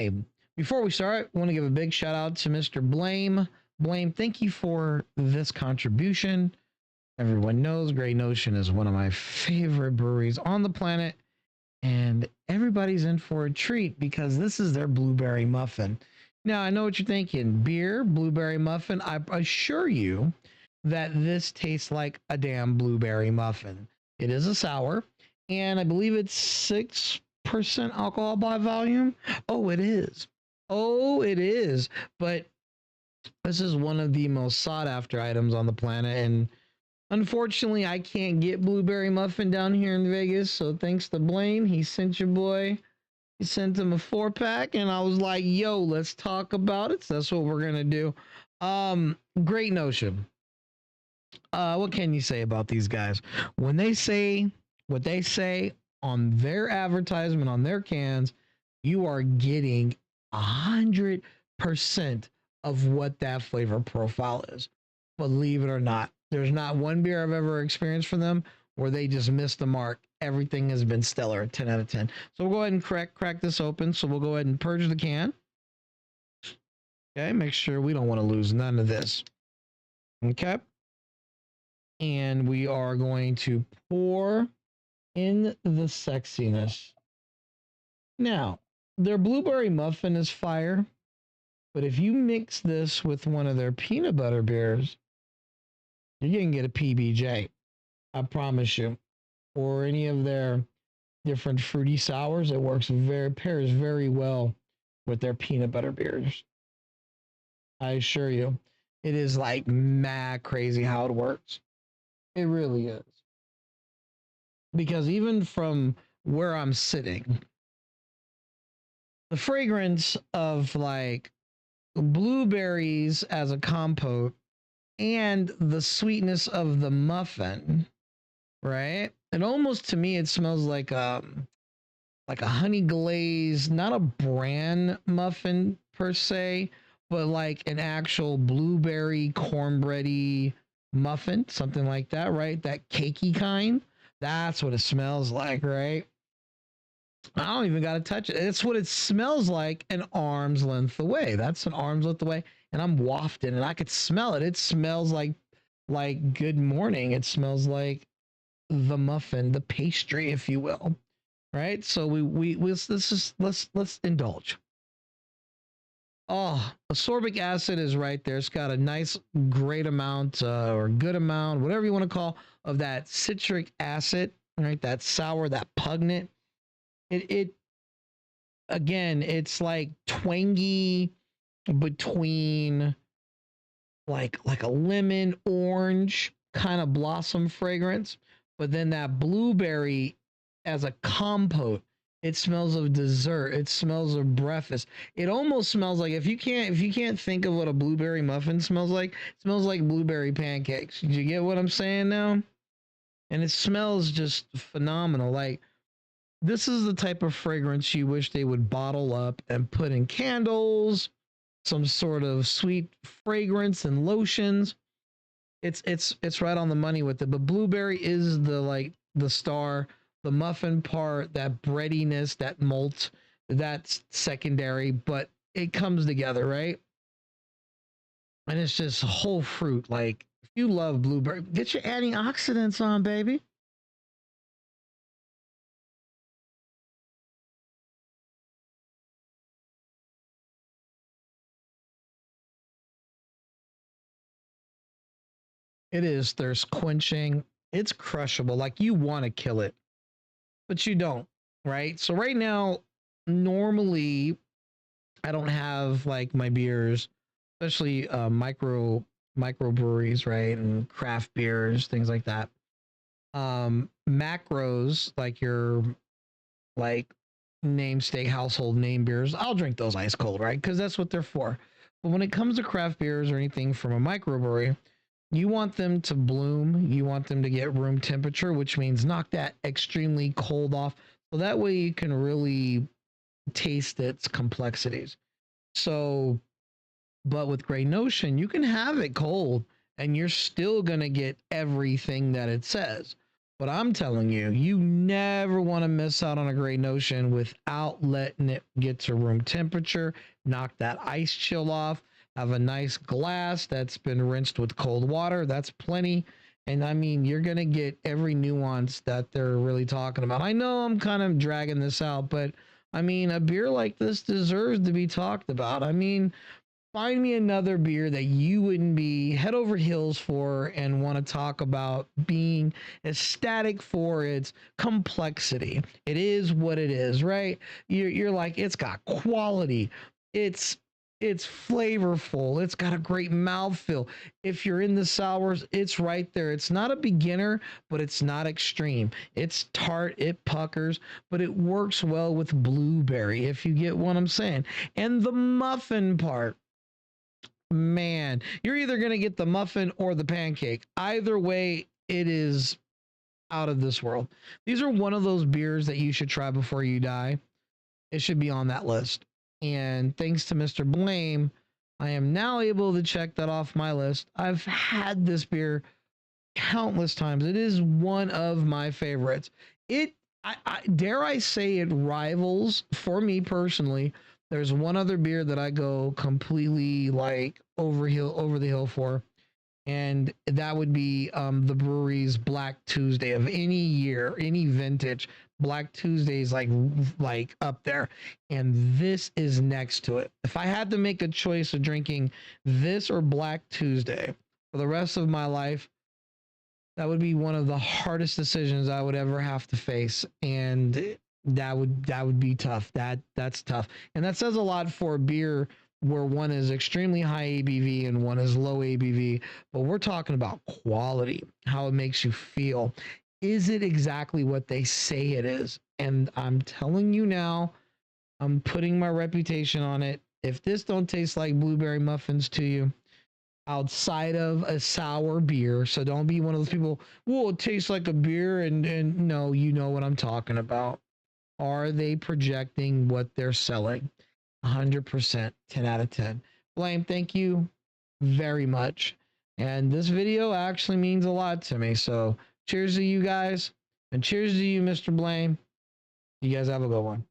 Hey, before we start, I want to give a big shout out to Mr. Blaine. Blaine, thank you for this contribution. Everyone knows Great Notion is one of my favorite breweries on the planet, and everybody's in for a treat because this is their blueberry muffin. Now, I know what you're thinking beer, blueberry muffin. I assure you that this tastes like a damn blueberry muffin. It is a sour, and I believe it's 6% alcohol by volume. Oh, it is. Oh, it is. But this is one of the most sought after items on the planet, and unfortunately, I can't get blueberry muffin down here in Vegas. So thanks to Blaine, he sent your boy. He sent him a 4-pack, and I was like, "Yo, let's talk about it." So that's what we're gonna do. Great Notion. What can you say about these guys? When they say what they say on their advertisement on their cans, you are getting 100% of what that flavor profile is. Believe it or not, there's not one beer I've ever experienced from them where they just missed the mark. Everything has been stellar, 10 out of 10. So we'll go ahead and crack this open. So we'll go ahead and purge the can. Okay, make sure we don't want to lose none of this. Okay. And we are going to pour in the sexiness. Now, their blueberry muffin is fire, but if you mix this with one of their peanut butter beers, you're going to get a PBJ. I promise you. Or any of their different fruity sours, it pairs very well with their peanut butter beers. I assure you, it is like mad crazy how it works. It really is. Because even from where I'm sitting, the fragrance of like blueberries as a compote and the sweetness of the muffin, right? And almost to me, it smells like a honey glazed, not a bran muffin per se, but like an actual blueberry cornbready muffin, something like that, right? That cakey kind. That's what it smells like, right? I don't even got to touch it. It's what it smells like an arm's length away. That's an arm's length away, and I'm wafting, and I could smell it. It smells like good morning. It smells like the muffin, the pastry, if you will, right? So let's indulge. Oh, ascorbic acid is right there. It's got a nice, great amount or good amount, whatever you want to call, of that citric acid, right? That sour, that pungent. It again, it's like twangy between like a lemon orange kind of blossom fragrance, but then that blueberry as a compote. It smells of dessert. It smells of breakfast. It almost smells like if you can't think of what a blueberry muffin smells like, it smells like blueberry pancakes. Did you get what I'm saying now? And it smells just phenomenal. Like this is the type of fragrance you wish they would bottle up and put in candles, some sort of sweet fragrance and lotions. It's right on the money with it. But blueberry is the star. The muffin part, that breadiness, that malt, that's secondary, but it comes together, right? And it's just whole fruit. Like if you love blueberry, get your antioxidants on, baby. It is thirst quenching. It's crushable. Like you want to kill it, but you don't, right? So right now, normally I don't have like my beers, especially microbreweries, right? And craft beers, things like that. Macros, like your like namesake household name beers, I'll drink those ice cold, right? Because that's what they're for. But when it comes to craft beers or anything from a microbrewery, you want them to bloom. You want them to get room temperature, which means knock that extremely cold off. So that way you can really taste its complexities. So, but with Great Notion, you can have it cold and you're still going to get everything that it says. But I'm telling you, you never want to miss out on a Great Notion without letting it get to room temperature, knock that ice chill off, have a nice glass that's been rinsed with cold water. That's plenty. And I mean, you're going to get every nuance that they're really talking about. I know I'm kind of dragging this out, but I mean, a beer like this deserves to be talked about. I mean, find me another beer that you wouldn't be head over heels for and want to talk about being ecstatic for its complexity. It is what it is, right? You're like, it's got quality. It's it's flavorful. It's got a great mouthfeel. If you're in the sours, it's right there. It's not a beginner, but it's not extreme. It's tart, it puckers, but it works well with blueberry, if you get what I'm saying. And the muffin part, man, you're either going to get the muffin or the pancake. Either way, it is out of this world. These are one of those beers that you should try before you die. It should be on that list. And thanks to Mr. Blaine, I am now able to check that off my list. I've had this beer countless times. It is one of my favorites. I dare I say it rivals for me personally. There's one other beer that I go completely like over the hill for, and that would be the brewery's Black Tuesday of any year, any vintage. Black Tuesday's like up there, and this is next to it. If I had to make a choice of drinking this or Black Tuesday for the rest of my life, that would be one of the hardest decisions I would ever have to face, and that would be tough. That's tough, and that says a lot for a beer where one is extremely high ABV and one is low ABV. But we're talking about quality, how it makes you feel. Is it exactly what they say it is? And I'm telling you now, I'm putting my reputation on it. If this don't taste like blueberry muffins to you, outside of a sour beer. So don't be one of those people, well, it tastes like a beer, and no, you know what I'm talking about. Are they projecting what they're selling? 100%, 10 out of 10. Blaine, thank you very much. And this video actually means a lot to me. So cheers to you guys, and cheers to you, Mr. Blaine. You guys have a good one.